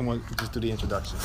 I'm going to just do the introduction.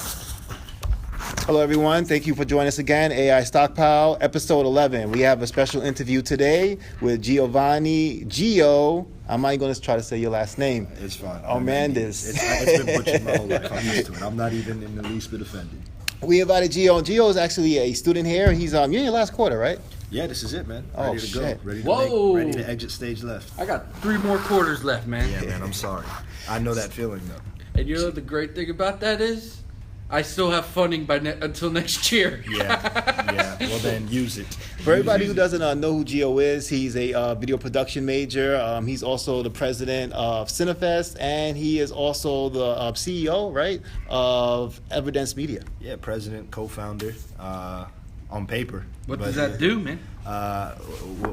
Hello, everyone. Thank you for joining us again. AI Stockpile, episode 11. We have a special interview today with Giovanni. Geeoh. I'm not going to try to say your last name. It's fine. Aramendiz. It's been butchered my whole life. I'm used to it. I'm not even in the least bit offended. We invited Geeoh. Geeoh is actually a student here. He's you're in your last quarter, right? Yeah, this is it, man. Oh, ready to shit. go. Ready to exit stage left. I got 3 more quarters left, man. Yeah, man. I'm sorry. I know that feeling though. And you know the great thing about that is, I still have funding until next year. Yeah. Well, then use it. For everybody who doesn't know who Geeoh is, he's a video production major. He's also the president of Cinefest, and he is also the CEO, right, of EverDENSE Media. Yeah, president, co-founder, on paper. What does that do, man?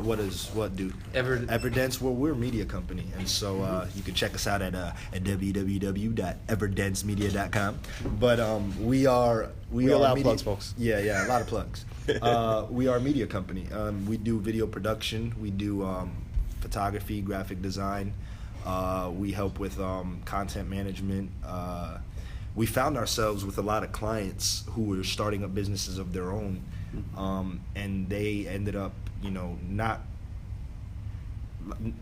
What do? EverDENSE. Well, we're a media company, and so you can check us out at www.everdensemedia.com. But we are a lot of plugs, folks. Yeah, a lot of plugs. We are a media company. We do video production. We do photography, graphic design. We help with content management. We found ourselves with a lot of clients who were starting up businesses of their own, and they ended up,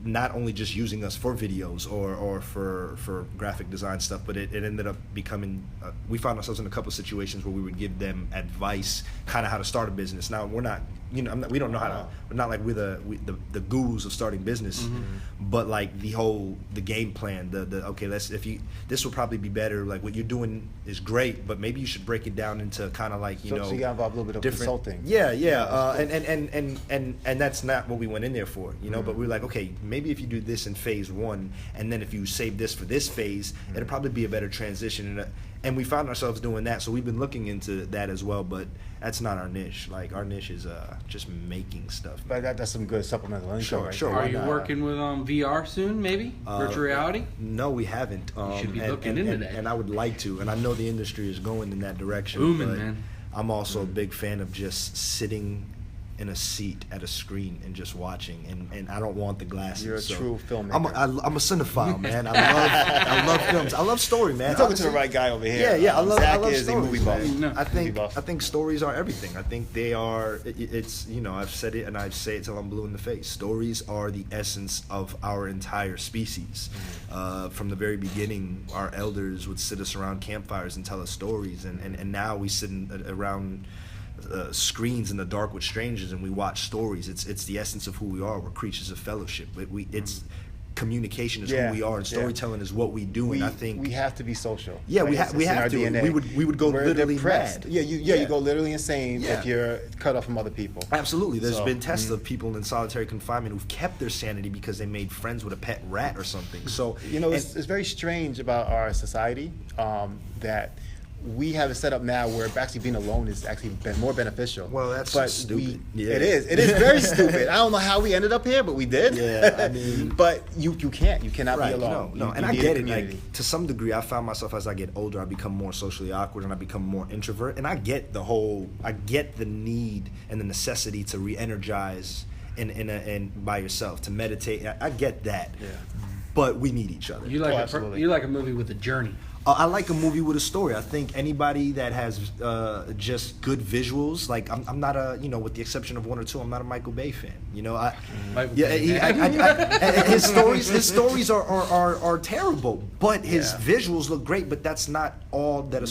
not only just using us for videos or for graphic design stuff, but it ended up becoming, we found ourselves in a couple of situations where we would give them advice, kind of how to start a business. Now, we're not, we don't know how to, we're not like we're the gurus of starting business, but like the game plan, okay, this will probably be better, like what you're doing is great, but maybe you should break it down into kind of like, so you got involved a little bit of consulting. Yeah, and that's not what we went in there for, but we're like, okay, maybe if you do this in phase 1, and then if you save this for this phase, it'll probably be a better transition. And we found ourselves doing that, so we've been looking into that as well, but that's not our niche. Like, our niche is just making stuff. But that's some good supplemental income. Sure. Are you working with VR soon, maybe? Virtual reality? No, we haven't. You should be looking into that. And I would like to, and I know the industry is going in that direction. Booming, man. I'm also a big fan of just sitting in a seat at a screen and just watching, and I don't want the glasses. You're a true filmmaker. I'm a cinephile, man. I love films. I love story, man. You're talking to the right guy over here. Yeah. I love is stories. a movie buff. I think stories are everything. I think they are. It's I've said it and I say it till I'm blue in the face. Stories are the essence of our entire species. From the very beginning, our elders would sit us around campfires and tell us stories, and now we sit around screens in the dark with strangers and we watch stories. It's the essence of who we are. We're creatures of fellowship. It's communication is who we are, and storytelling is what we do. And I think we have to be social. Yeah, we have to. DNA. We would go literally depressed. mad. You go literally insane if you're cut off from other people. Absolutely. There's been tests of people in solitary confinement who've kept their sanity because they made friends with a pet rat or something. So it's very strange about our society that we have it set up now where actually being alone is actually been more beneficial. Well, that's stupid. It is very stupid. I don't know how we ended up here, but we did. Yeah, I mean, but you cannot be alone. No, and I get it. Like, to some degree, I found myself as I get older, I become more socially awkward and I become more introvert. And I get the need and the necessity to re-energize and by yourself, to meditate. I get that. Yeah. But we need each other. You like a movie with a journey. I like a movie with a story. I think anybody that has just good visuals, like I'm not with the exception of 1 or 2, I'm not a Michael Bay fan. His stories are terrible, but his visuals look great. But that's not all that a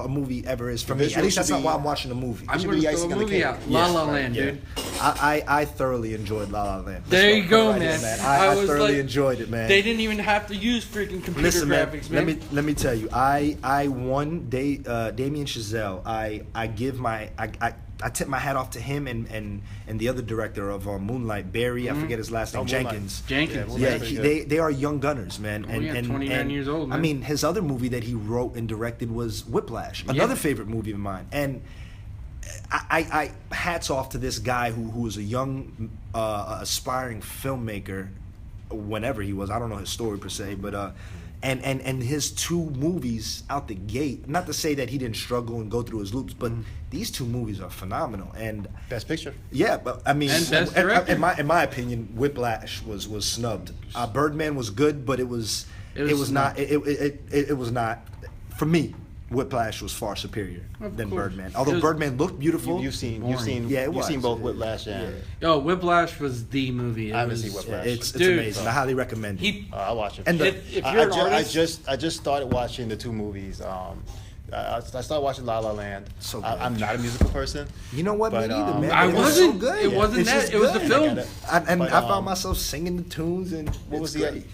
movie ever is for me. At least that's not why I'm watching a movie. I'm going to throw a movie out. La La Land, dude. I thoroughly enjoyed La La Land. There you go, man. I thoroughly enjoyed it, man. They didn't even have to use freaking computer graphics, man. Let me tell you, I won Damien Chazelle. I tip my hat off to him and the other director of Moonlight, Barry. I forget his last name. Jenkins. Yeah, they are young gunners, man. And 29 years old, man. I mean, his other movie that he wrote and directed was Whiplash, another favorite movie of mine. And I hats off to this guy who was a young aspiring filmmaker whenever he was. I don't know his story per se, but and his 2 movies out the gate, not to say that he didn't struggle and go through his loops, but these 2 movies are phenomenal. And Best Picture. Yeah, but I mean, and Best Director. in my opinion, Whiplash was snubbed. Birdman was good, but it was not for me, Whiplash was far superior than course. Birdman. Although Birdman looked beautiful. You've seen Yeah, it you've seen was. both Whiplash and Yo, Whiplash was the movie. I haven't seen Whiplash. It's Dude. amazing. I highly recommend it. He, I'll watch it. And the- if you're an artist, I just started watching the two movies. I started watching La La Land. So I'm not a musical person. You know what? But, Me neither, um, man. I It was wasn't. so good. It wasn't It's that. just It was the good. film. But, I found myself singing the tunes and What was great.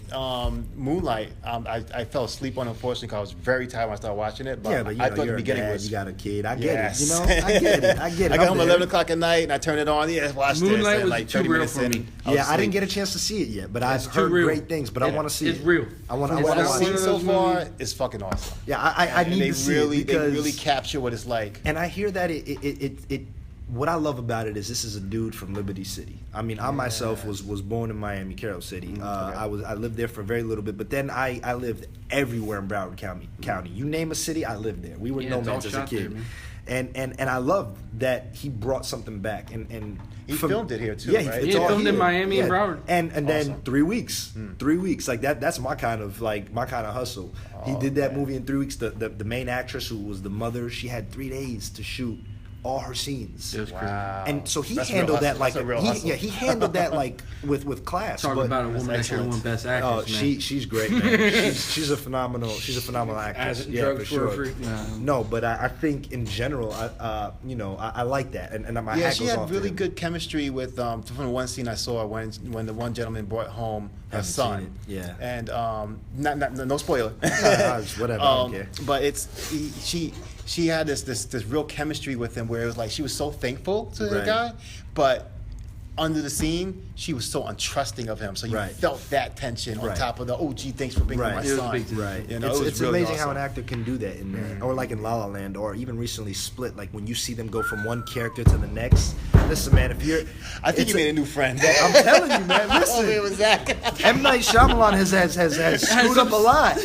Moonlight? I fell asleep on, unfortunately, because I was very tired when I started watching it. But Yeah, but you I know, thought you're the a beginning dad, was. you got a kid. I get Yes. it. You know, I get it. I get it. I got I'm home there. 11 o'clock at night and I turned it on. Yeah, watch this. Moonlight And was like too 30 real minutes for in, me. I was Yeah, I didn't asleep. get a chance to see it yet, but I've too heard real. great things. But I want to see It's it. real. I want It's to What not I've one seen of so those far movies. is fucking awesome. Yeah, I And need they to see really, it because they really capture what it's like. And I hear that it what I love about it is this is a dude from Liberty City. I mean, I myself was born in Miami, Carroll City. Okay. I lived there for a very little bit, but then I lived everywhere in Broward County. You name a city, I lived there. We were Yeah, it's all nomads as a shot there, kid. man. And I love that he brought something back and He filmed it here, too, Yeah, right? it's Yeah, all filmed in here. Miami and Broward. And then Awesome. 3 weeks. 3 weeks. Like that's my kind of hustle. He did that movie in 3 weeks. The main actress who was the mother, she had 3 days to shoot all her scenes. It was crazy. Wow. And so he That's real handled that hustle. like That's a real hustle. he handled that like with class. Talking but, about a woman that should have won Best Oh, Actress, man. she's great, man. she's a phenomenal actress. As in Yeah, drugs for sure. for free. No, but I think in general, I like that, and my Yeah, hat she goes had off to really him. good chemistry with from the one scene I saw when the one gentleman brought home her Haven't son. seen it, yeah. And no spoiler. Whatever, I don't care. But she had this real chemistry with him where it was like she was so thankful to the Right. guy, but under the scene, she was so untrusting of him. So you Right. felt that tension on Right. top of the, oh, gee, thanks for bringing Right. my It was son. big to- Right. You know, it was it's really amazing how awesome. an actor can do that in there. Or like in La La Land, or even recently Split, like when you see them go from one character to the next. Listen, man, if you're... I think it's you made a new friend. I'm telling you, man, Oh, it listen. was that. M. Night Shyamalan has screwed up a lot.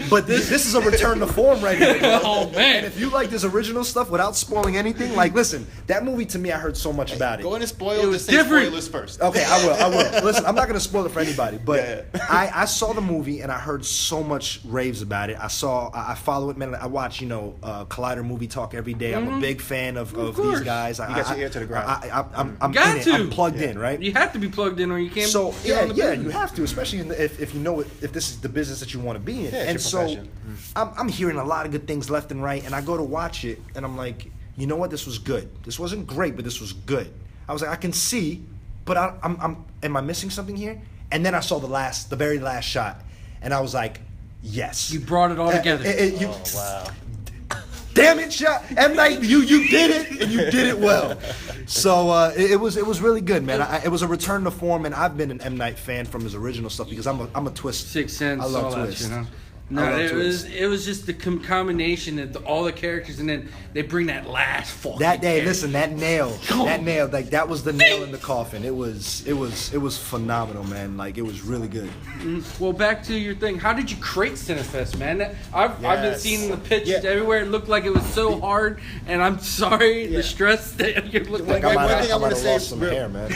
But this is a return to form right here. bro. Oh, man. And if you like this original stuff without spoiling anything, like, listen, that movie to me, I heard so much about it. Go into It spoil. was Just say different. spoilers first. Okay, I will. Listen, I'm not gonna spoil it for anybody, but Yeah. I saw the movie and I heard so much raves about it. I follow it, man. I watch Collider Movie Talk every day. I'm a big fan of course. these guys. You got your ear to the ground. I'm Got in it. to. I'm plugged in, right? You have to be plugged in or you can't. So get on the yeah, business. you have to, especially if you know if this is the business that you want to be in. Yeah, it's And your so profession. I'm hearing a lot of good things left and right, and I go to watch it, and I'm like, you know what? This was good. This wasn't great, but this was good. I was like, I can see, but am I missing something here? And then I saw the very last shot, and I was like, yes. You brought it all together. Oh, wow. Damn it, shot M. Night, you did it, and you did it well. So it was really good, man. It was a return to form, and I've been an M. Night fan from his original stuff because I'm a twist. Sixth Sense, I love all that twist. shit, huh? I No, love it twist. was just the combination of all the characters, and then they bring that last fucking. That day, character. listen, that nail, like that was the nail in the coffin. It was phenomenal, man. Like it was really good. Well, back to your thing. How did you create Cinefest, man? I've been Yes. seeing the pictures Yeah. everywhere. It looked like it was so hard, and I'm sorry, the stress that you look like. I might One have- thing I I want might to have say, lost some hair, man.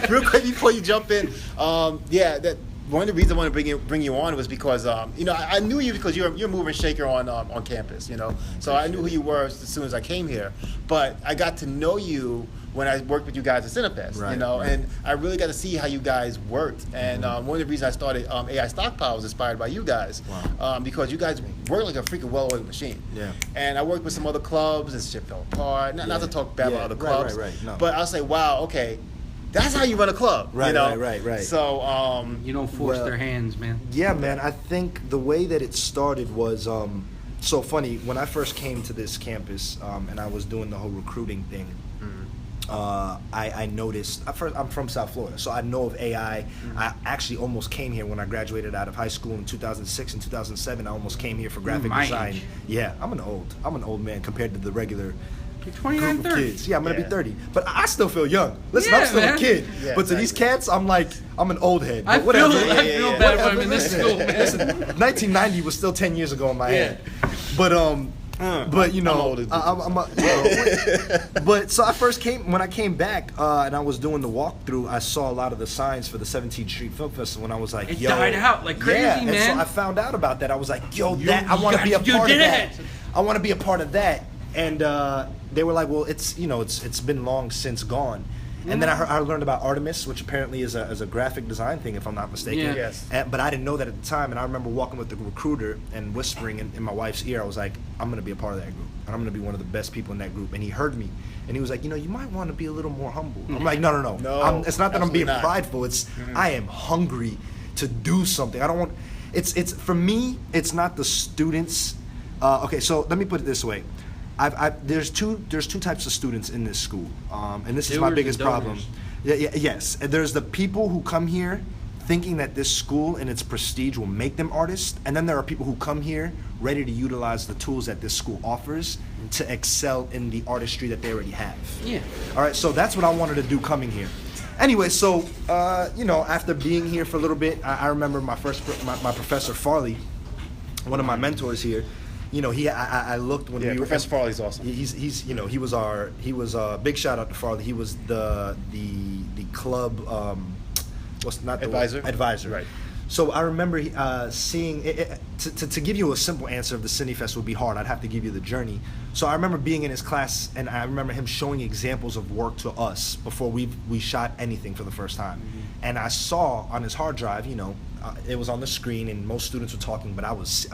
real quick before you jump in, that one of the reasons I want to bring you on was because I knew you because you're a mover and shaker on campus, so I knew who you were as soon as I came here, but I got to know you when I worked with you guys at Cinefest, Right. and I really got to see how you guys worked, and one of the reasons I started AI Stockpile was inspired by you guys, because you guys work like a freaking well-oiled machine. Yeah. And I worked with some other clubs and shit fell apart. Not to talk bad about other Right, clubs, right. No. but I'll say, wow, okay, that's how you run a club, Right, right. So, You don't force Well, their hands, man. Yeah, man. I think the way that it started was so funny. When I first came to this campus and I was doing the whole recruiting thing, I noticed. First, I'm from South Florida, so I know of AI. I actually almost came here when I graduated out of high school in 2006 and 2007. I almost came here for graphic my design. age. Yeah, I'm an old man compared to the regular You're 29, group of 30. kids. Yeah, I'm gonna be Yeah. 30, but I still feel young. Listen, Yeah, I'm still man. a kid, Yeah, but to these exactly. cats, I'm an old head. I But whatever. feel, I feel yeah. bad if I'm in this Listen, school, man. listen, 1990 was still 10 years ago in my Yeah. head. But But you I'm know, older than but so when I came back and I was doing the walkthrough, I saw a lot of the signs for the 17th Street Film Festival, and I was like, It yo, died out like crazy, yeah. man. And so I found out about that. I was like, yo, I want to be a you part of did that. it. I want to be a part of that. And they were like, well, it's been long since gone. And then I learned about Artemis, which apparently is a graphic design thing, if I'm not mistaken. Yeah. Yes. But I didn't know that at the time. And I remember walking with the recruiter and whispering in my wife's ear. I was like, I'm going to be a part of that group. And I'm going to be one of the best people in that group. And he heard me. And he was like, you might want to be a little more humble. I'm like, no. It's not that I'm being prideful. It's I am hungry to do something. I don't want. It's for me. It's not the students. Okay, so let me put it this way. There's two types of students in this school, and this is my biggest problem. Yes, and there's the people who come here thinking that this school and its prestige will make them artists, and then there are people who come here ready to utilize the tools that this school offers to excel in the artistry that they already have. Yeah. All right, so that's what I wanted to do coming here. Anyway, so after being here for a little bit, I remember my professor Farley, one of my mentors here. I looked when we Professor Farley's awesome. He was big shout out to Farley. He was the club advisor. Right. So I remember seeing it, to give you a simple answer of the Cinefest would be hard. I'd have to give you the journey. So I remember being in his class, and I remember him showing examples of work to us before we shot anything for the first time. Mm-hmm. And I saw on his hard drive, it was on the screen, and most students were talking, but I was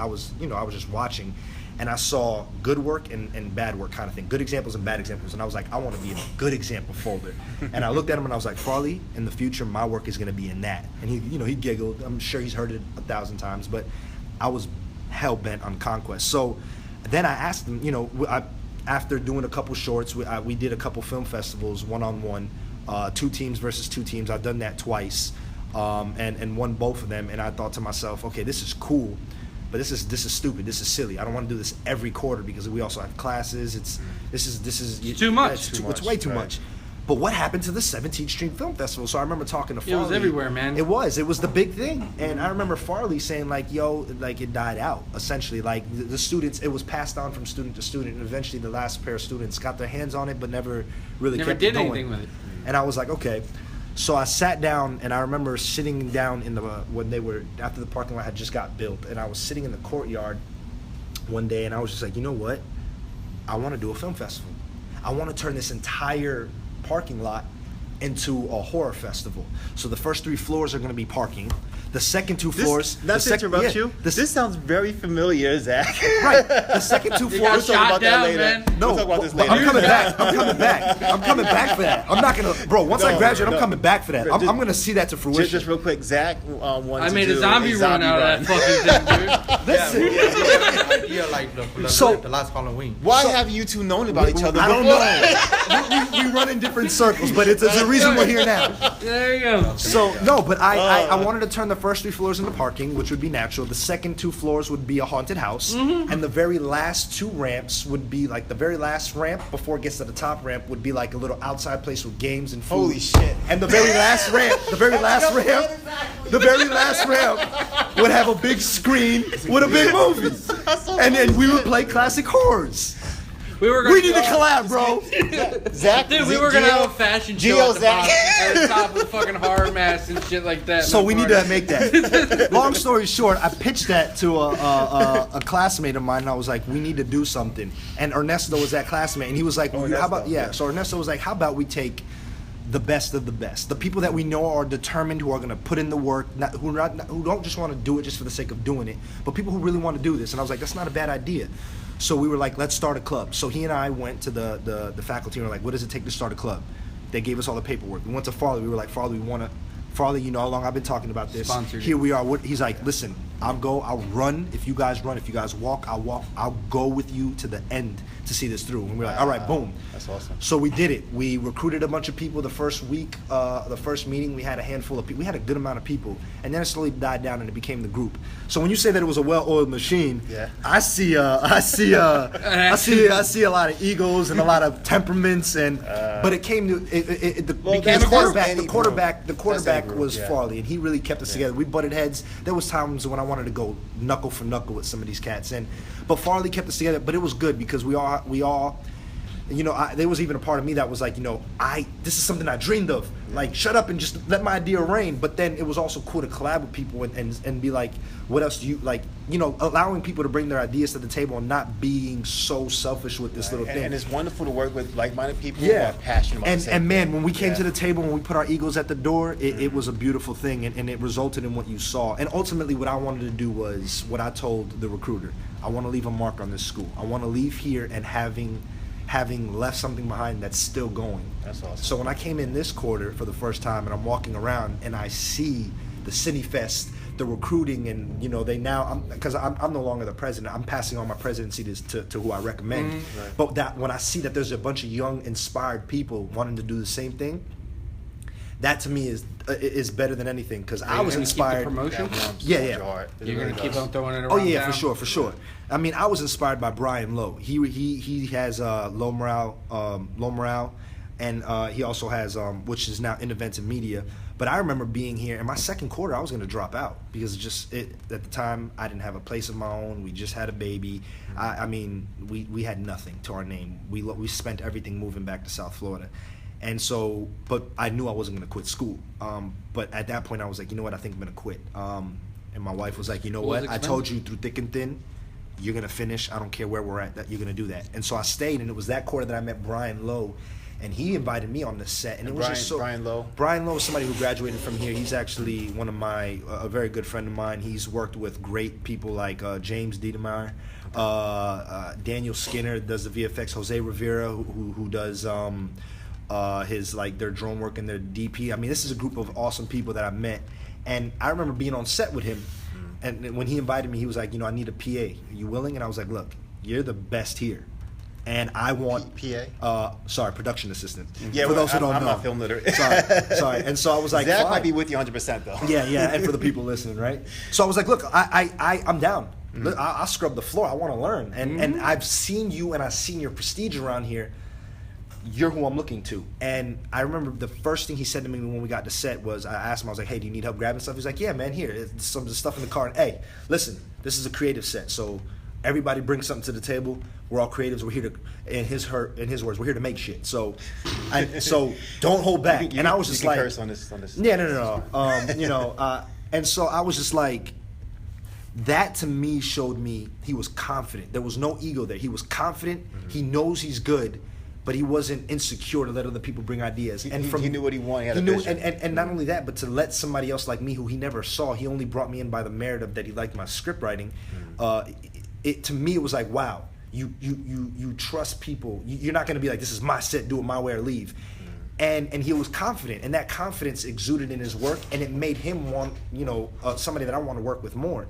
just watching, and I saw good work and bad work kind of thing, good examples and bad examples, and I was like, I want to be in a good example folder. And I looked at him and I was like, Farley, in the future, my work is going to be in that. And he giggled. I'm sure he's heard it 1,000 times, but I was hell bent on conquest. So then I asked him, after doing a couple shorts, we did a couple film festivals, one-on-one, 2 teams versus 2 teams. I've done that twice. And won both of them, and I thought to myself, okay, this is cool, but this is stupid. This is silly. I don't want to do this every quarter because we also have classes. This is too much. It's way too much. But what happened to the 17th Street Film Festival? So I remember talking to Farley. It was everywhere, man. It was the big thing, and I remember Farley saying like, it died out essentially. Like the students, it was passed on from student to student, and eventually the last pair of students got their hands on it, but never kept did it going. anything with it. And I was like, okay. So I sat down, and I remember sitting down after the parking lot had just got built, and I was sitting in the courtyard one day, and I was just like, you know what? I want to do a film festival. I want to turn this entire parking lot into a horror festival. So the first 3 floors are going to be parking. The second 2 floors. Not to interrupt you. This sounds very familiar, Zach. Right. The second 2 You floors. got shot down, man. No, we'll talk about this but later. I'm coming back for that. I'm not gonna, bro. Once I graduate, I'm coming back for that. I'm gonna see that to fruition. Just real quick, Zach wanted I to made do a zombie run out of that fucking thing, dude. Listen. idea like the last Halloween. Why have you two known about each other? I don't know. we run in different circles, but it's a reason we're here now. There you go. So no, but I wanted to turn the first 3 floors into parking, which would be natural. The second 2 floors would be a haunted house, and the very last 2 ramps would be like the very last ramp before it gets to the top ramp would be like a little outside place with games and food. Holy shit! And the very last ramp, would have a big screen with a big movie, and then we would play classic horrors. We need to collab, bro. Zach, Dude, we were gonna have a fashion show Geeoh, at the bottom, at the top with fucking horror masks and shit like that. So we need to make that. Long story short, I pitched that to a classmate of mine, and I was like, we need to do something. And Ernesto was that classmate, and he was like, well, how about, so Ernesto was like, how about we take the best of the best, the people that we know are determined, who are going to put in the work, who don't just want to do it just for the sake of doing it, but people who really want to do this. And I was like, that's not a bad idea. So we were like, let's start a club. So he and I went to the faculty and were like, what does it take to start a club? They gave us all the paperwork. We went to Farley. We were like, Farley, Farley, you know how long I've been talking about this. Sponsored. Here we are. He's like, listen, I'll run. If you guys run, if you guys walk, I'll walk. I'll go with you to the end to see this through. And we're like, all right, boom. That's awesome. So we did it. We recruited a bunch of people. The first week, the first meeting, we had a handful of people. We had a good amount of people, and then it slowly died down, and it became the group. So when you say that it was a well-oiled machine, yeah. I see a lot of egos and a lot of temperaments, and but it came to the quarterback was Farley, and he really kept us together. We butted heads. There was times when I wanted to go knuckle for knuckle with some of these cats. But Farley kept us together. But it was good because we all. You know, there was even a part of me that was like, you know, this is something I dreamed of. Like, shut up and just let my idea reign. But then it was also cool to collab with people and be like, what else do you, like, you know, allowing people to bring their ideas to the table and not being so selfish with this little thing. And it's wonderful to work with like-minded people who are passionate about the same and man, thing. when we came to the table, when we put our egos at the door, it was a beautiful thing, and it resulted in what you saw. And ultimately, what I wanted to do was what I told the recruiter. I want to leave a mark on this school. I want to leave here and having left something behind that's still going. That's awesome. So when I came in this quarter for the first time and I'm walking around and I see the Cinefest, the recruiting, and you know because I'm no longer the president, I'm passing on my presidency to who I recommend. Right. But that when I see that there's a bunch of young, inspired people wanting to do the same thing, that to me is better than anything because I was inspired. Keep the promotion? Yeah. You're gonna keep on throwing it around. Oh yeah, town? for sure. I mean, I was inspired by Brian Lowe. He has low morale, and he also has which is now EverDENSE Media. But I remember being here in my second quarter, I was going to drop out because at the time I didn't have a place of my own. We just had a baby. I mean, we had nothing to our name. We spent everything moving back to South Florida. And so, but I knew I wasn't going to quit school. But at that point, I was like, you know what? I think I'm going to quit. And my wife was like, you know what? I told you through thick and thin, you're going to finish. I don't care where we're at, that you're going to do that. And so I stayed, and it was that quarter that I met Brian Lowe. And he invited me on the set. And it was just so... Brian Lowe? Brian Lowe is somebody who graduated from here. He's actually one of a very good friend of mine. He's worked with great people like James Diedemeyer, Daniel Skinner does the VFX, Jose Rivera, who does... their drone work and their DP. I mean, this is a group of awesome people that I met, and I remember being on set with him, and when he invited me, he was like, you know, I need a PA. Are you willing? And I was like, look, you're the best here, and I want PA. Production assistant. Yeah, for those who don't I'm know. not film literate. sorry. And so I was like, Zach fine. might be with you 100% though. Yeah, and for the people listening, right? So I was like, look, I'm down. I'll scrub the floor. I want to learn, and I've seen you, and I've seen your prestige around here. You're who I'm looking to. And I remember the first thing he said to me when we got to set was, I asked him, I was like, hey, do you need help grabbing stuff? He's like, yeah, man, here, it's some of the stuff in the car. And, hey, listen, this is a creative set, so everybody brings something to the table. We're all creatives. We're here to, in his words, we're here to make shit. So don't hold back. And I was just like, curse on this. Yeah, no. And so I was just like, that to me showed me he was confident. There was no ego there. He was confident. He knows he's good. But he wasn't insecure to let other people bring ideas. He knew what he wanted. He knew, and not only that, but to let somebody else like me, who he never saw, he only brought me in by the merit of that he liked my script writing. To me, it was like, wow, you trust people. You're not going to be like, this is my set, do it my way or leave. And he was confident, and that confidence exuded in his work, and it made him want, somebody that I want to work with more.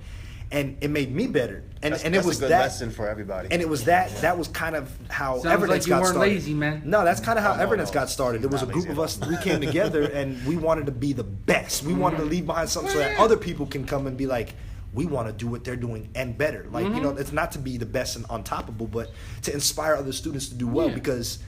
And it made me better, and it was a good lesson for everybody. And it was that was kind of how Sounds EverDENSE like you got weren't started. lazy, man. No, that's kind of how No, EverDENSE got started. There was a Not group lazy of at us. We came together, and we wanted to be the best. We wanted to leave behind something so that other people can come and be like, we want to do what they're doing and better. Like it's not to be the best and untoppable, but to inspire other students to do well because.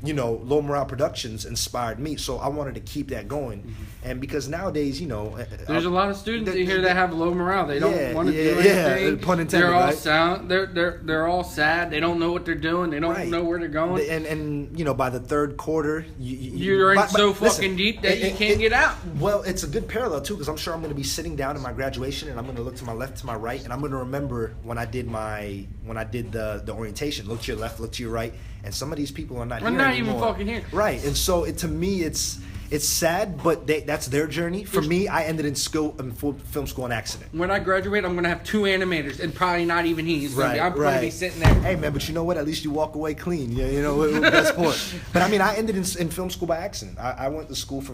Low Morale Productions inspired me, so I wanted to keep that going. And because nowadays, there's a lot of students in here that have low morale. They don't want to do anything. Yeah, pun intended, they're all right? sound. They're all sad. They don't know what they're doing. They don't know where they're going. And by the third quarter, you're in so fucking deep that you can't get out. Well, it's a good parallel too, because I'm sure I'm going to be sitting down in my graduation, and I'm going to look to my left, to my right, and I'm going to remember when I did the orientation. Look to your left, look to your right. And some of these people are not here anymore. Even fucking here. Right, and so to me, it's sad, but that's their journey. For me, I ended in film school on accident. When I graduate, I'm gonna have 2 animators, and probably not even he. I'm gonna be sitting there. Hey man, but you know what? At least you walk away clean. Yeah, that's point. But I mean, I ended in film school by accident. I went to school for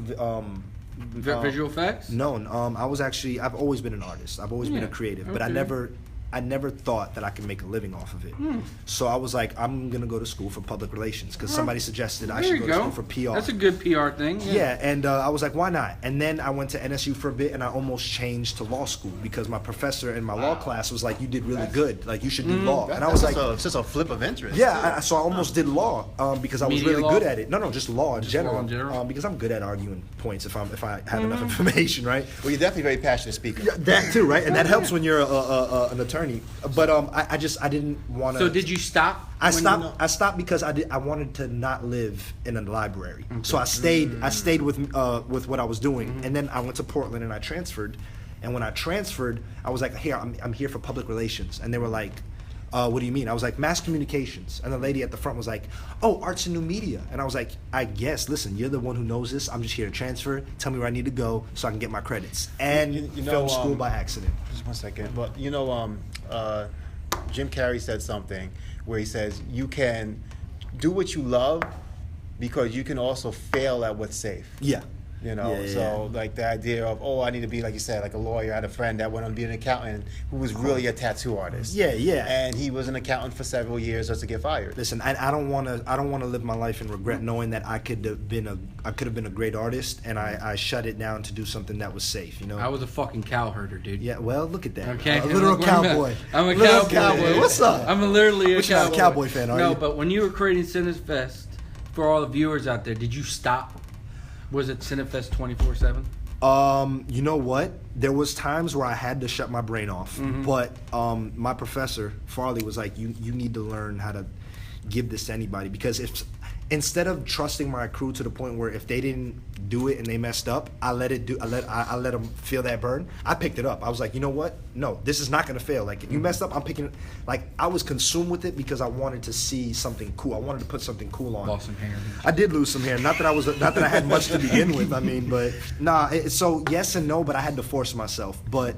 visual effects. No, I've always been an artist. I've always been a creative, but I never I never thought that I could make a living off of it. So I was like, I'm gonna go to school for public relations because somebody suggested I should go to school for PR. That's a good PR thing. Yeah, and I was like, why not? And then I went to NSU for a bit, and I almost changed to law school because my professor in my law class was like, you did really good. Like, you should do law. And I was like, it's just a flip of interest. yeah, so I almost did law because I was Media really law? good at it. No, just law in Just general. law in general? Because I'm good at arguing points if I have enough information, right? Well, you're definitely a very passionate speaker. Yeah, that too, right? And that helps when you're an attorney. But I didn't want to. So did you stop? I stopped because I wanted to not live in a library. So I stayed with what I was doing, and then I went to Portland and I transferred. And when I transferred, I was like, "Here, I'm here for public relations," and they were like, "What do you mean?" I was like, "Mass communications," and the lady at the front was like, "Oh, arts and new media," and I was like, "I guess. Listen, you're the one who knows this. I'm just here to transfer. Tell me where I need to go so I can get my credits." And You know, film school by accident. Just 1 second. But Jim Carrey said something where he says you can do what you love because you can also fail at what's safe. Yeah. So like the idea of, I need to be, like you said, like a lawyer. I had a friend that went on to be an accountant who was really a tattoo artist. Yeah. And he was an accountant for several years just to get fired. Listen, I don't want to live my life in regret, knowing that I could have been a great artist, and I shut it down to do something that was safe. I was a fucking cow herder, dude. Yeah. Well, look at that. Okay. A literal cowboy. I'm a Little cowboy. What's up? I'm literally a Which kind cowboy. of cowboy fan are you? No, but when you were creating Cinefest, for all the viewers out there, did you stop? Was it Cinefest 24/7? You know what? There was times where I had to shut my brain off, but my professor Farley was like, "You need to learn how to give this to anybody because instead of trusting my crew to the point where if they didn't do it and they messed up, I let them feel that burn. I picked it up. I was like, you know what? No, this is not gonna fail. Like if you messed up, I'm picking it. Like I was consumed with it because I wanted to see something cool. I wanted to put something cool on. Lost some hair. I did lose some hair. Not that I had much to begin with. I mean, but nah. So yes and no, but I had to force myself. But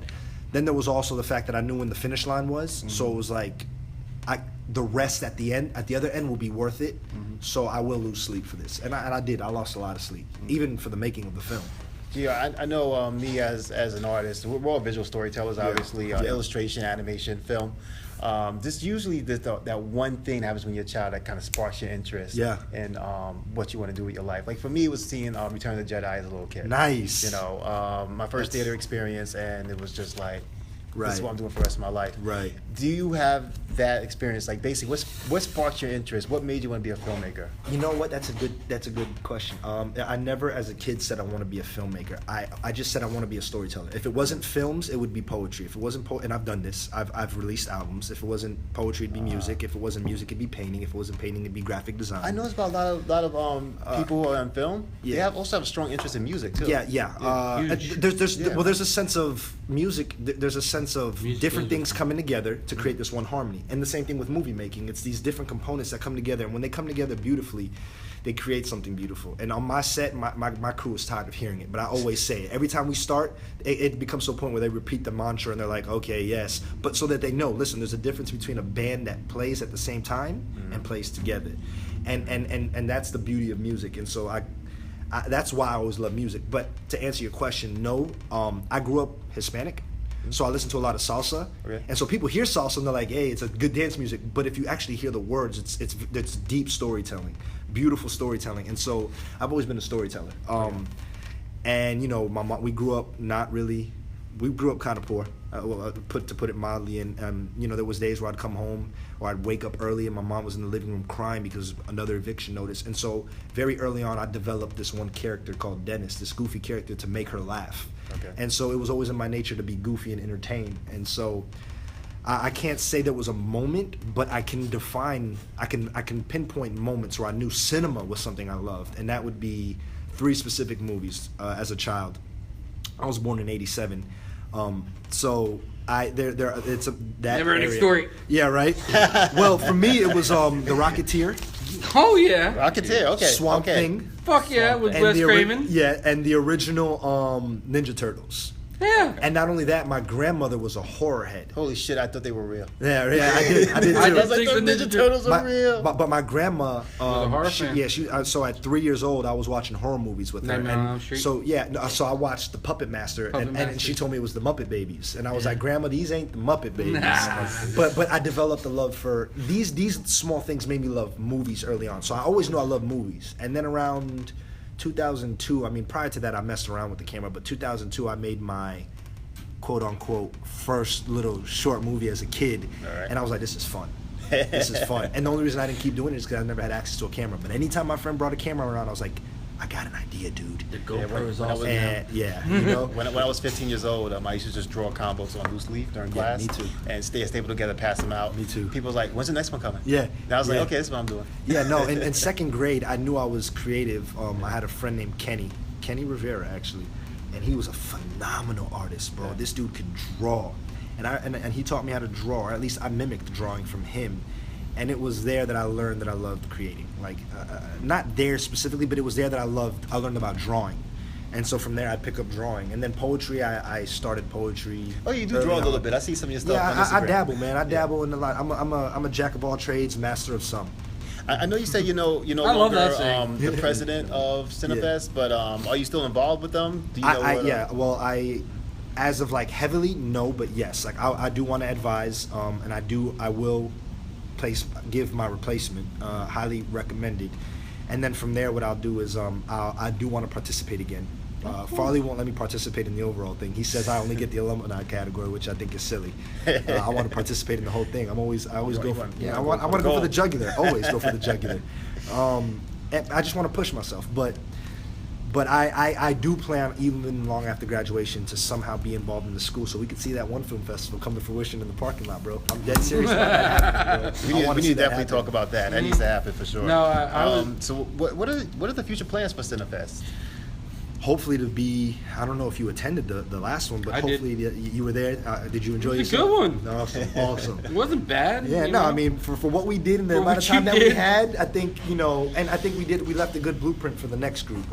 then there was also the fact that I knew when the finish line was. So it was like, the rest at the other end will be worth it. So I will lose sleep for this, and I did. I lost a lot of sleep, even for the making of the film. Yeah, I know me as an artist. We're all visual storytellers, obviously. Illustration, animation, film. This usually that one thing that happens when you're a child that kind of sparks your interest in what you want to do with your life. Like for me, it was seeing Return of the Jedi as a little kid. Nice. My first theater experience, and it was just like, Right. This is what I'm doing for the rest of my life. Right. Do you have that experience? Like basically, what sparked your interest? What made you want to be a filmmaker? You know what? That's a good question. I never, as a kid, said I want to be a filmmaker. I just said I want to be a storyteller. If it wasn't films, it would be poetry. If it wasn't and I've done this. I've released albums. If it wasn't poetry, it'd be music. If it wasn't music, it'd be painting. If it wasn't painting, it'd be graphic design. I noticed about a lot of people who are on film. Yeah. They also have a strong interest in music too. Yeah. There's a sense of music. There's a sense of Music different is things coming together to create this one harmony. And the same thing with movie making. It's these different components that come together, and when they come together beautifully, they create something beautiful. And on my set, my crew is tired of hearing it, but I always say it. Every time we start, it becomes to a point where they repeat the mantra and they're like, okay, yes. But so that they know, listen, there's a difference between a band that plays at the same time and plays together. And that's the beauty of music. And so that's why I always love music. But to answer your question, no, I grew up Hispanic. So I listen to a lot of salsa, and so people hear salsa and they're like, "Hey, it's a good dance music." But if you actually hear the words, it's deep storytelling, beautiful storytelling. And so I've always been a storyteller. And you know, my mom, we grew up kind of poor, to put it mildly. And you know, there was days where I'd come home or I'd wake up early and my mom was in the living room crying because of another eviction notice. And so very early on, I developed this one character called Dennis, this goofy character, to make her laugh. Okay. And so it was always in my nature to be goofy and entertain. And so I can't say there was a moment, but I can pinpoint moments where I knew cinema was something I loved, and that would be 3 specific movies as a child. I was born in '87, so it's that Never ending area. story. Yeah, right. Well, for me, it was The Rocketeer. Oh yeah. Rocketeer, okay. Swamp Thing. Fuck yeah, with And Wes the Craven. and the original Ninja Turtles. Yeah. And not only that, my grandmother was a horror head. Holy shit! I thought they were real. Yeah, I did too. I I did was like, think the the Ninja Ninja Turtles are real. But my grandma, a horror fan. so at 3 years old, I was watching horror movies with her. Nightmare on Elm Street? So so I watched the Puppet Master, and she told me it was the Muppet Babies, and I was like, Grandma, these ain't the Muppet Babies. Nah. But I developed a love for these small things. Made me love movies early on. So I always knew I loved movies, and then around 2002, I mean, prior to that, I messed around with the camera, but 2002, I made my quote unquote first little short movie as a kid, and I was like, this is fun. This is fun. And the only reason I didn't keep doing it is because I never had access to a camera. But anytime my friend brought a camera around, I was like, I got an idea, dude. The GoPro is awesome. You know. When I was 15 years old, I used to just draw combos on loose leaf during class. Me too. And stay staple together, pass them out. Me too. People was like, when's the next one coming? Yeah. And I was like, okay, this is what I'm doing. Yeah, no, in second grade, I knew I was creative. I had a friend named Kenny Rivera, actually, and he was a phenomenal artist, bro. This dude could draw, and he taught me how to draw, or at least I mimicked drawing from him. And it was there that I learned that I loved creating. Like, not there specifically, but it was there that I learned about drawing. And so from there, I'd pick up drawing. And then poetry, I started poetry. Oh, you do draw a little bit. I see some of your stuff on Yeah, Instagram. I dabble, man. I dabble in a lot. I'm a jack of all trades, master of some. I know you said you're no I love longer that saying. the president of Cinefest, but are you still involved with them? Do you know I as of like heavily, no, but yes, like I do want to advise, and I will give my replacement, highly recommended, and then from there, what I'll do is I do want to participate again. Farley won't let me participate in the overall thing. He says I only get the alumni category, which I think is silly. I want to participate in the whole thing. I always go for I want to go for the jugular. Always go for the jugular. And I just want to push myself, but I do plan, even long after graduation, to somehow be involved in the school so we could see that one film festival come to fruition in the parking lot, bro. I'm dead serious about that happening, bro. We need to definitely talk about that. That needs to happen for sure. No, so what are the future plans for Cinefest? Hopefully to be, I don't know if you attended the last one, but I hopefully you were there. Did you enjoy It was a yourself? good one. Awesome. It wasn't bad. Yeah, you no, know? I mean, for what we did and the For amount of what time you that we did. had, I think, and I think we left a good blueprint for the next group.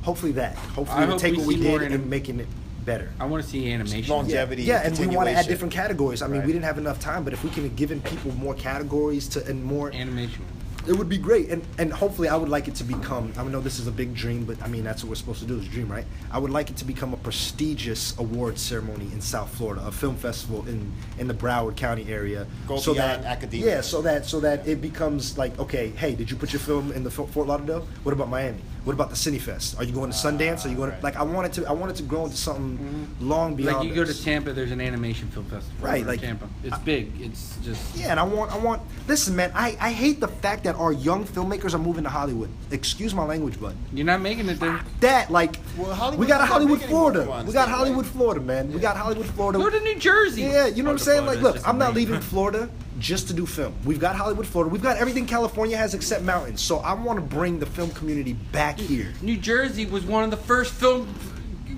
Hopefully I we hope take we what we see more did and making it better. I want to see animation. Longevity. Yeah, and we want to add continuation. different categories. I mean, Right. we didn't have enough time, but if we can have given people more categories and more, Animation. it would be great. And hopefully I would like it to become, I know this is a big dream, but I mean, that's what we're supposed to do is dream, right? I would like it to become a prestigious awards ceremony in South Florida, a film festival in the Broward County area. Go beyond academia. Yeah, so that it becomes like, okay, hey, did you put your film in the Fort Lauderdale? What about Miami? What about the Cinefest? Are you going to Sundance? Are you going to, like, I want it to grow into something long beyond Like you go to this. Tampa, there's an animation film festival. Right, in like- Tampa. It's big. It's just. Yeah, and I want. Listen, man, I hate the fact that our young filmmakers are moving to Hollywood. Excuse my language, bud. You're not making it there. That like, Well, Hollywood- we got a they're not Hollywood, making Florida. any ones, We got right? Hollywood, Florida, man. We got Hollywood, Florida. Go to New Jersey. Yeah, you know what I'm saying? Like, Florida is look, just I'm not amazing. leaving Florida just to do film. We've got Hollywood, Florida. We've got everything California has except mountains. So I want to bring the film community back here. New Jersey was one of the first film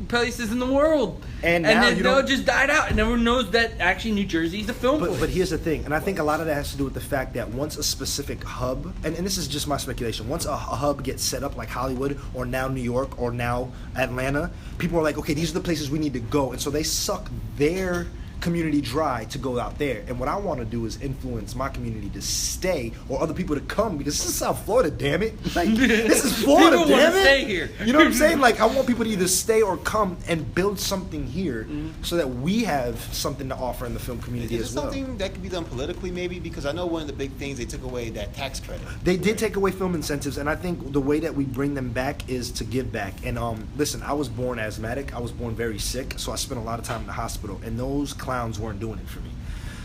places in the world. And now then you it don't- just died out, and everyone knows that actually New Jersey is a film place. But here's the thing, and I think a lot of that has to do with the fact that once a specific hub, and this is just my speculation, once a hub gets set up like Hollywood or now New York or now Atlanta, people are like, okay, these are the places we need to go. And so they suck their community dry to go out there. And what I want to do is influence my community to stay or other people to come because this is South Florida, damn it. Like, this is Florida, People wanna damn it. stay here. You know what I'm saying? Like, I want people to either stay or come and build something here so that we have something to offer in the film community Is as it well. something that could be done politically, maybe? Because I know one of the big things, they took away that tax credit. They did take away film incentives, and I think the way that we bring them back is to give back. And listen, I was born asthmatic. I was born very sick, so I spent a lot of time in the hospital, and those clowns weren't doing it for me.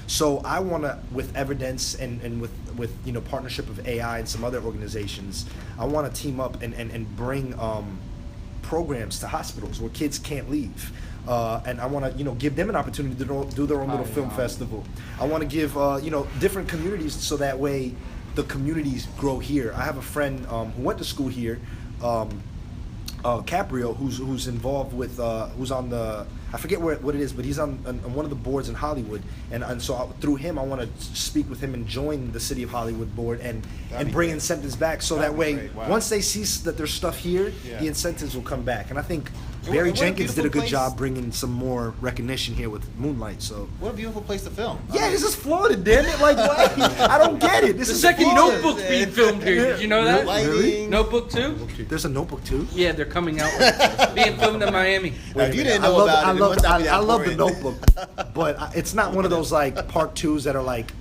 So I want to, with EverDENSE and with partnership of AI and some other organizations, I want to team up and bring programs to hospitals where kids can't leave. And I want to, give them an opportunity to do their own little film festival. I want to give, different communities so that way the communities grow here. I have a friend who went to school here, Caprio, who's involved with, who's on the, I forget what it is, but he's on one of the boards in Hollywood. And so through him, I want to speak with him and join the City of Hollywood board and That'd be bring great. incentives back so That'd that be way, great. Wow. once they see that there's stuff here, Yeah. the incentives will come back. And I think Barry What a Jenkins did a beautiful good place. job bringing some more recognition here with Moonlight. So What a beautiful place to film. yeah, this is Florida, damn it! Like, what? I don't get it. This The is second Florida. Notebook's being filmed here. Did you know that? Lighting. Notebook 2? There's a Notebook too. Yeah, they're coming out. Being filmed in Miami. Well, if you didn't know about it, it must not be that I love the important. Notebook, but it's not one of those like part twos that are like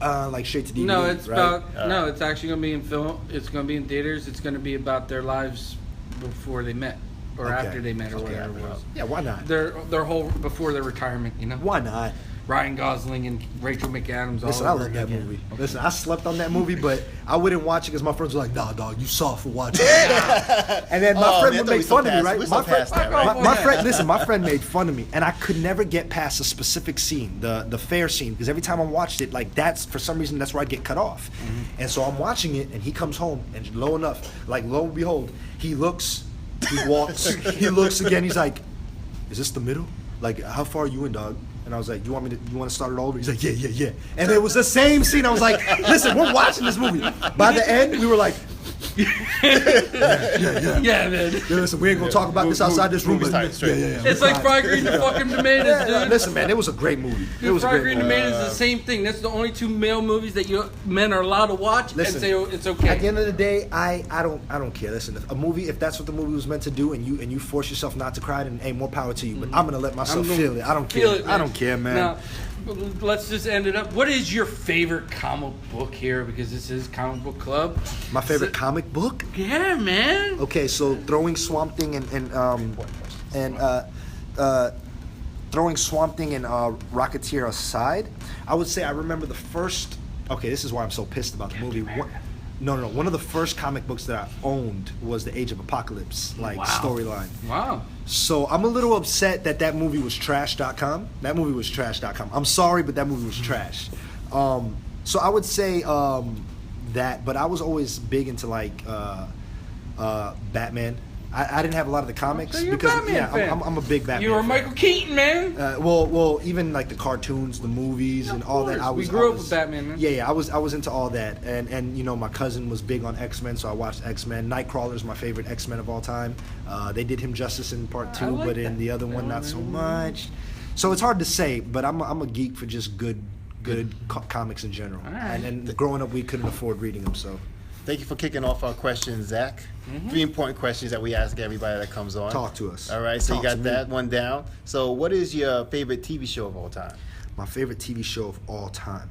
straight to DVD. No, it's right? about no. It's actually going to be in film. It's going to be in theaters. It's going to be about their lives before they met, or Okay. after they met, or Okay. whatever it was. Yeah, why not? Their whole before their retirement. You know, Why not? Ryan Gosling and Rachel McAdams. Listen, all I over love that again. movie. Okay. Listen, I slept on that movie, but I wouldn't watch it because my friends were like, "Nah, dog, you soft for watching it." And then my Oh, friend man, would I thought make we still fun of me, passed- right? we still My friend, passed that, right? my friend, listen, my friend made fun of me, and I could never get past a specific scene, the fair scene, because every time I watched it, like that's for some reason that's where I'd get cut off. And so I'm watching it, and he comes home, and lo and behold, he looks, he walks, he looks again. He's like, "Is this the middle? Like, how far are you in, dog?" And I was like, you want to start it all over? He's like, yeah. And it was the same scene. I was like, listen, we're watching this movie. By the end, we were like, yeah. Yeah, man. Yeah, listen, we ain't gonna talk about this outside this room. movie's But tight, straight. yeah. It's like fried green and fucking tomatoes, Yeah, dude. listen, man, it was a great movie. It was a Fried great green movie. tomatoes is the same thing. That's the only two male movies that you men are allowed to watch Listen, and say it's okay. At the end of the day, I don't care. Listen, if a movie, if that's what the movie was meant to do, and you force yourself not to cry, then hey, more power to you. But I'm gonna let myself gonna feel it. I don't Feel care. it, I don't care, man. Now, let's just end it up. What is your favorite comic book here? Because this is Comic Book Club. My favorite comic book. Yeah, man. Okay, so throwing Swamp Thing and throwing Swamp Thing and Rocketeer aside, I would say I remember the first. Okay, this is why I'm so pissed about the movie. One of the first comic books that I owned was the Age of Apocalypse storyline. Wow. So I'm a little upset that movie was trash.com. That movie was trash.com. I'm sorry, but that movie was trash. So I would say that, but I was always big into like Batman. I didn't have a lot of the comics So you're a because Batman fan. I'm a big Batman. You were fan. Michael Keaton, man. Well, even like the cartoons, the movies, and all that. We grew up with Batman, man. Yeah, I was into all that, and you know, my cousin was big on X-Men, so I watched X-Men. Nightcrawler is my favorite X-Men of all time. They did him justice in part 2, like but in that. the other one, not so much. So it's hard to say, but I'm a geek for just good comics in general. All right. And growing up, we couldn't afford reading them, so. Thank you for kicking off our questions, Zach. 3 important questions that we ask everybody that comes on. Talk to us. All right, so Talk you to got me. that one down. So what is your favorite TV show of all time? My favorite TV show of all time.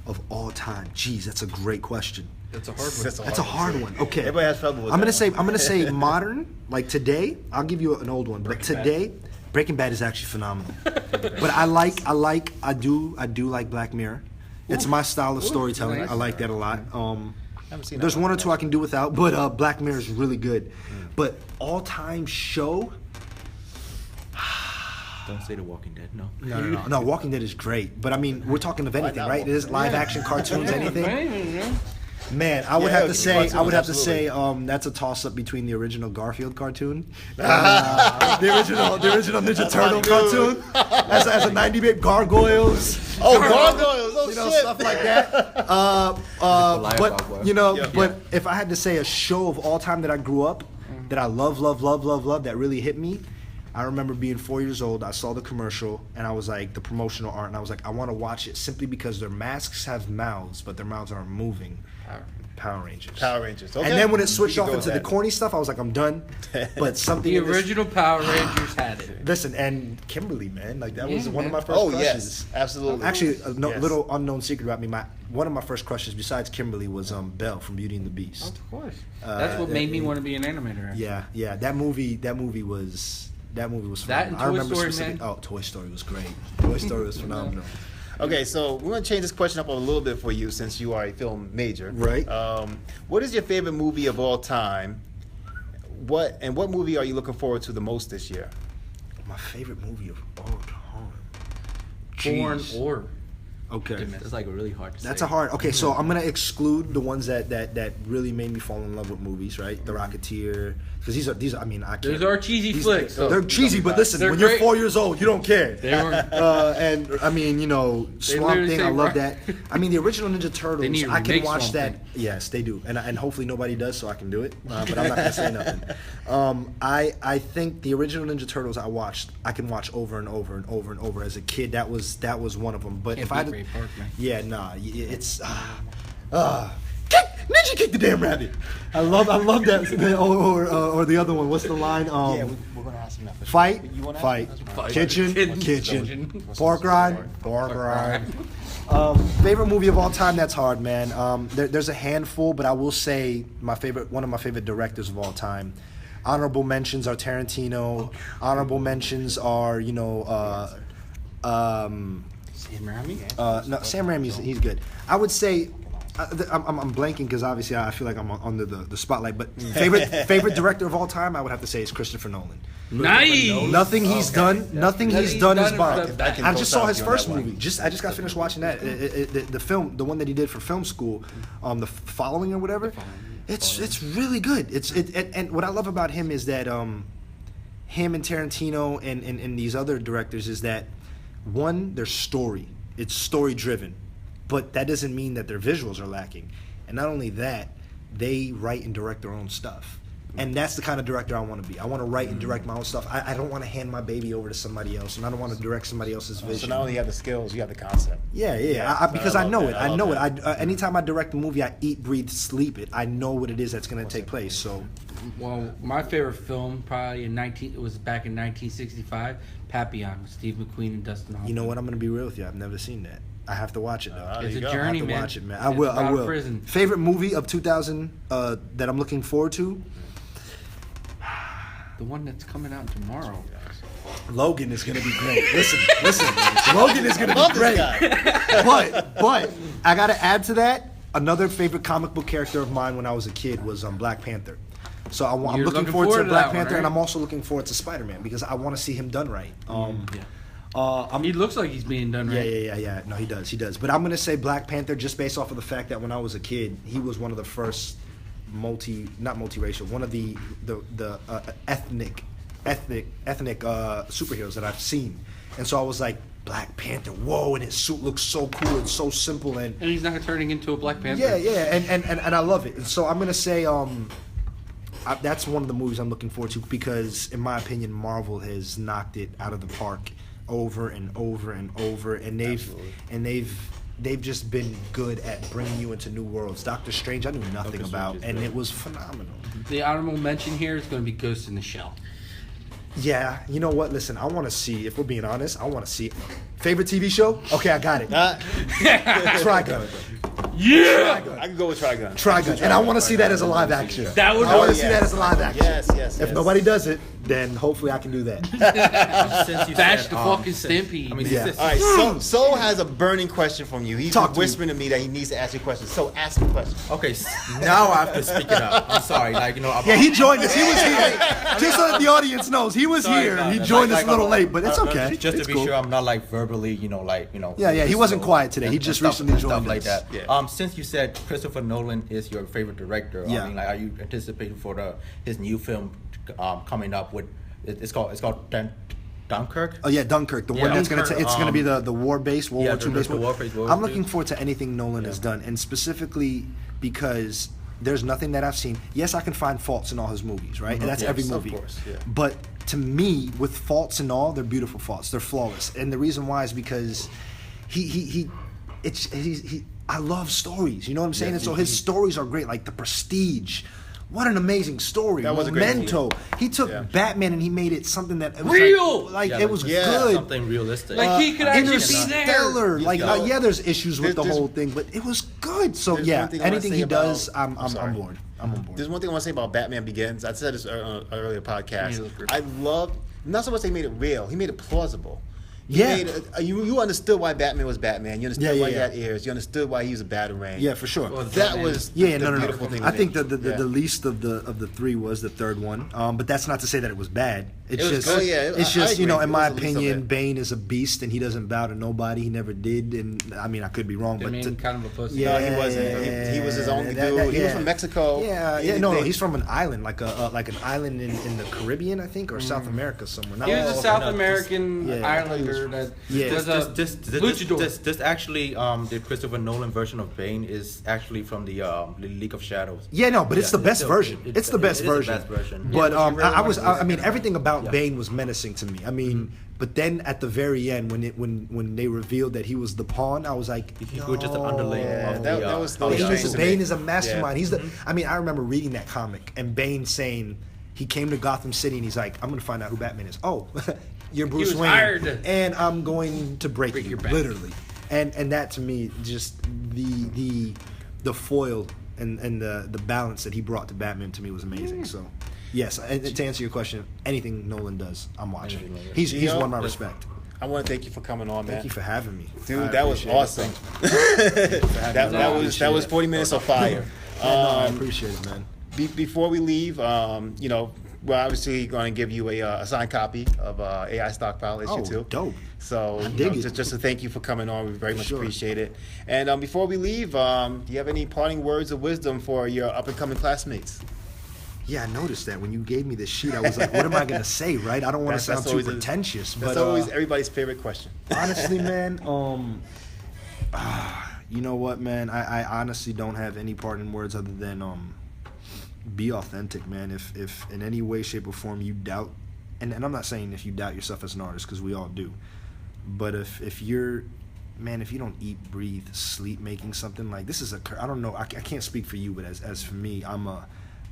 Jeez, that's a great question. That's a hard one. That's a hard one. Okay. Everybody has trouble with I'm that gonna say modern, like today. I'll give you an old one, but today, Breaking Bad is actually phenomenal. But I do like Black Mirror. It's my style of storytelling. nice. I like that a lot. Haven't seen that There's one. one or two I can do without, but Black Mirror is really good. But all-time show. Don't say The Walking Dead, no. No, Walking Dead is great. But I mean, we're talking of anything, not right? It Walking is Dead? live action cartoons, anything. Man, Man, I would Yeah, have to keep say, cartoons, I would have to absolutely. say, that's a toss-up between the original Garfield cartoon, the original Ninja Turtle cartoon, as a 90-bit Gargoyles, Oh, Gargoyles! Oh, you know, shit! stuff like that. But you know, but if I had to say a show of all time that I grew up, that I love, that really hit me, I remember being 4 years old. I saw the commercial, and I was like, the promotional art, and I was like, I want to watch it simply because their masks have mouths, but their mouths aren't moving. Power Rangers. Power Rangers. Okay. And then when it switched We can off go into with the that. corny stuff, I was like, I'm done. But something The in this- original Power Rangers had it. Listen, and Kimberly, man, like that was Yeah, one of man. my first Oh, crushes. yes. Absolutely. Actually, a Yes. little unknown secret about me. One of my first crushes, besides Kimberly, was Belle from Beauty and the Beast. Of course. That's what made me want to be an animator. actually. Yeah. That movie was That phenomenal. and Toy Story, specific- man. Oh, Toy Story was great. Toy Story was phenomenal. Okay, so we're going to change this question up a little bit for you since you are a film major. Right. What is your favorite movie of all time? What movie are you looking forward to the most this year? My favorite movie of all time. Born Jeez. or Okay. It's like really hard to That's say. a hard. Okay, so I'm gonna exclude the ones that really made me fall in love with movies, right? The Rocketeer, because these are. I mean, I can't. Those are cheesy flicks. They're cheesy, but listen, They're when you're great. 4 years old, you don't care. They were. And I mean, Swamp literally Thing, say I love rock- that. I mean, the original Ninja Turtles, need to I can remake watch Swamp that. Thing. Yes, they do, and hopefully nobody does, so I can do it. But I'm not gonna say nothing. I think the original Ninja Turtles I can watch over and over and over and over. As a kid, that was one of them. But Can't if I beat Ray Park, man. yeah, nah, it's Ninja kick the damn rabbit. I love that. Or the other one. What's the line? Yeah, we're gonna ask him that. Fight, You wanna fight, ask him? kitchen. Pork rind. Favorite movie of all time? That's hard, man. There's a handful, but I will say one of my favorite directors of all time. Honorable mentions are Tarantino. Honorable mentions are Sam Raimi? no, Sam Raimi's he's good. I would say I'm blanking because obviously I feel like I'm under the spotlight. But favorite director of all time, I would have to say is Christopher Nolan. Nice. Nothing he's done. Nothing he's done is bomb. I can I just saw his co-sign first you on that movie. I just got finished watching that. The film, the one that he did for film school, the following or whatever. It's really good. And what I love about him is that him and Tarantino and these other directors is that one, their story. It's story driven, but that doesn't mean that their visuals are lacking. And not only that, they write and direct their own stuff. And that's the kind of director I want to be. I want to write and direct my own stuff. I don't want to hand my baby over to somebody else, and I don't want to direct somebody else's So vision. not only you have the skills, you have the concept. Yeah. Because I love know that. it. I I love know that. it. Anytime I direct a movie, I eat, breathe, sleep it. I know what it is that's going to take place. So, Well, my favorite film probably it was back in 1965, Papillon with Steve McQueen and Dustin Hoffman. you know what? I'm going to be real with you. I've never seen that. I have to watch it, though. There It's you a go. I have journey, to man. watch it, man. It's I will. about a prison. Favorite movie of 2000 that I'm looking forward to? The one that's coming out tomorrow. Logan is going to be great. Listen. Logan is going to Love be this great. guy. But I got to add to that, another favorite comic book character of mine when I was a kid was Black Panther. So I'm You're looking looking forward forward to to Black that one, Panther, and right? I'm also looking forward to Spider-Man because I want to see him done right. He looks like he's being done right. Yeah. No, he does. But I'm going to say Black Panther just based off of the fact that when I was a kid, he was one of the first not multiracial, one of the ethnic superheroes that I've seen. And so I was like, Black Panther, whoa, and his suit looks so cool and so simple and he's not turning into a Black Panther. yeah, and I love it. And so I'm gonna say that's one of the movies I'm looking forward to because, in my opinion, Marvel has knocked it out of the park over and over and over, and they've just been good at bringing you into new worlds. Doctor Strange, I knew nothing about, and it was phenomenal. The honorable mention here is going to be Ghost in the Shell. Yeah, you know what? Listen, I want to see. If we're being honest, I want to see. Favorite TV show? Okay, I got it. Trigun. Yeah! I can go with Trigun. Trigun, and I want to see that as a live action. That would I want to Oh, see yes. that as a live action. Yes. If nobody does it, then hopefully I can do that. Since you Bash said, the fucking Stampede. I mean, Yeah. All right, so has a burning question from you. He's Talk to whispering to me that he needs to ask you a question. So ask him a question. Okay, now I have to speak it up. I'm sorry, Yeah, he joined us. He was here. Just so that the audience knows, he was Sorry here. about He that. joined us Like, a little late, but it's okay. Just It's to be cool. sure, I'm not like verbally, Yeah, he wasn't quiet today. He just recently stuff joined like us. that. Yeah. Since you said Christopher Nolan is your favorite director, Yeah. I mean, like, are you anticipating for his new film coming up with? It's called Dunkirk. Oh yeah, Dunkirk, the Yeah, one that's gonna Dunkirk, it's gonna be the war base, World yeah, War II the base. war-based World I'm War looking II. forward to anything Nolan has done, and specifically because there's nothing that I've seen. Yes, I can find faults in all his movies, right? And that's Yes, every of movie. course, yeah. But to me, with faults and all, they're beautiful faults. They're flawless, and the reason why is because I love stories. You know what I'm saying? And so his stories are great, like The Prestige. What an amazing story. That was a great Memento. movie. He took Yeah. Batman and he made it something that it was Real! it was Yeah. good. Something realistic. Like, he could actually be there. Interstellar. Like, Yeah. yeah, there's issues with the There's- whole thing, but it was good. So There's yeah, one thing I wanna anything say he about- does, I'm I'm sorry. on board. I'm on board. There's one thing I want to say about Batman Begins. I said this on an earlier podcast. Yeah, I love not so much they made it real. He made it plausible. You understood why Batman was Batman. You understood why he had ears. You understood why he was a Batarang. Yeah, for sure. Well, that was the beautiful thing. I think the least of the three was the third one. But that's not to say that it was bad. It's just you know, in my opinion, Bane is a beast and he doesn't bow to nobody. He never did, and I mean I could be wrong, but kind of a pussy. Yeah, he wasn't. He was his own dude. He was from Mexico. No, he's from an island, like an island in the Caribbean, I think, or South America somewhere. He was a South American islander that was a luchador. This actually, the Christopher Nolan version of Bane is actually from the League of Shadows. Yeah, no, but it's the best version. It's the best version. But I mean, everything about Bane was menacing to me. I mean, but then at the very end, when they revealed that he was the pawn, I was like, he was just an underling. That was Bane is a mastermind. He's the. I mean, I remember reading that comic and Bane saying he came to Gotham City and he's like, I'm gonna find out who Batman is. Oh, you're Bruce Wayne, hired. And I'm going to break you, literally. And that to me, just the foil and the balance that he brought to Batman to me was amazing. So. Yes, and to answer your question, anything Nolan does, I'm watching. He's won my respect. I want to thank you for coming on, man. Thank you for having me, dude. That was awesome. that was 40 minutes of fire. I appreciate it, man. Before we leave, you know, we're obviously going to give you a signed copy of AI Stockpile issue 2. Dope. So just to thank you for coming on, we very much appreciate it. And before we leave, do you have any parting words of wisdom for your up and coming classmates? Yeah, I noticed that when you gave me this sheet, I was like, what am I going to say, right? I don't want to sound too pretentious. That's always everybody's favorite question. Honestly, man, you know what, man? I honestly don't have any parting words other than be authentic, man. If in any way, shape, or form you doubt, and I'm not saying if you doubt yourself as an artist, because we all do, but if you're, man, if you don't eat, breathe, sleep making something, like this is I don't know, I can't speak for you, but as for me,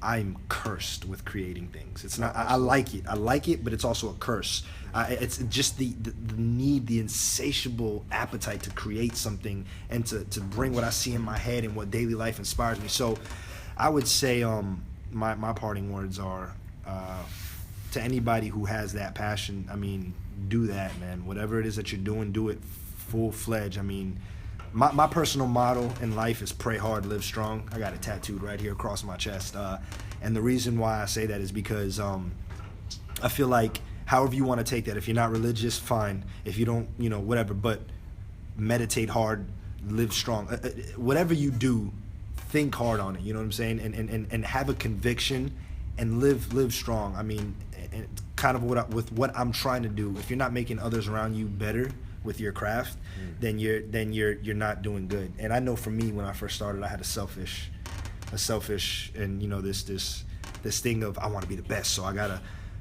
I'm cursed with creating things. It's not. I like it, but it's also a curse. It's just the need, the insatiable appetite to create something and to bring what I see in my head and what daily life inspires me. So, I would say my parting words are to anybody who has that passion. I mean, do that, man. Whatever it is that you're doing, do it full-fledged. I mean. My personal motto in life is pray hard, live strong. I got it tattooed right here across my chest. And the reason why I say that is because I feel like however you want to take that, if you're not religious, fine. If you don't, you know, whatever, but meditate hard, live strong. Whatever you do, think hard on it, you know what I'm saying? And have a conviction and live strong. I mean, and kind of with what I'm trying to do. If you're not making others around you better with your craft, then you're not doing good. And I know for me, when I first started, I had a selfish and you know this thing of I want to be the best, so I gotta.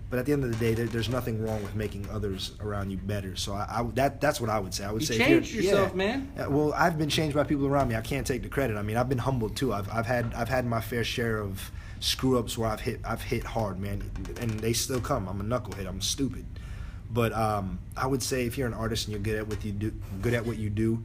But at the end of the day, there's nothing wrong with making others around you better. So that's what I would say. I would say changed yourself, man. Well, I've been changed by people around me. I can't take the credit. I mean, I've been humbled too. I've had my fair share of screw ups where I've hit hard, man, and they still come. I'm a knucklehead. I'm stupid. But I would say if you're an artist and you're good at what you do,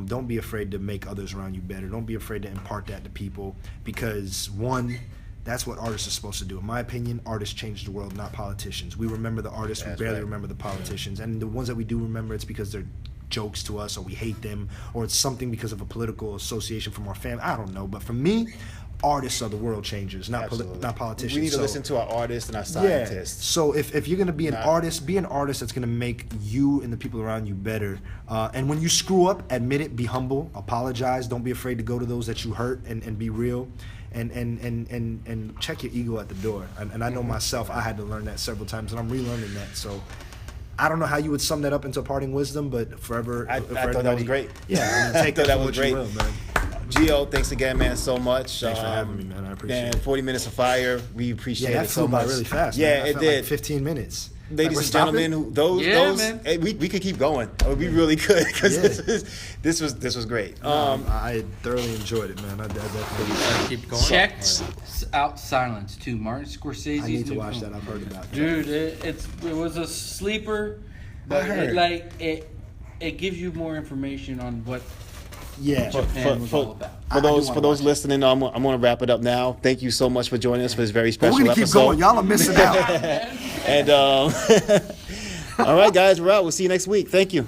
don't be afraid to make others around you better. Don't be afraid to impart that to people, because one, that's what artists are supposed to do. In my opinion, artists change the world, not politicians. We remember the artists, we barely remember the politicians. And the ones that we do remember, it's because they're jokes to us, or we hate them, or it's something because of a political association from our family. I don't know. But for me, artists are the world changers, not politicians. We need to listen to our artists and our scientists. Yeah. So if you're going to be an artist, be an artist that's going to make you and the people around you better. And when you screw up, admit it, be humble, apologize. Don't be afraid to go to those that you hurt and be real. And check your ego at the door. And I know myself, I had to learn that several times, and I'm relearning that. So I don't know how you would sum that up into parting wisdom, but forever. I thought that was great. Yeah, I mean, take that was great. You will, man. Geeoh, thanks again, man, so much. Thanks for having me, man. I appreciate it. 40 minutes of fire. We appreciate it so much. That flew by really fast. Yeah, man. it did. Like 15 minutes. Ladies and gentlemen, those hey, we could keep going. We really could, because this was great. I thoroughly enjoyed it, man. I definitely keep going. Check out Silence too, Martin Scorsese's I need to new watch film. that. I've heard about that. Dude, it was a sleeper, but it gives you more information on what Japan was all about. For those listening, I'm going to wrap it up now. Thank you so much for joining us for this very special we're gonna episode. keep going. Y'all are missing out. And All right, guys, we're out. We'll see you next week. Thank you.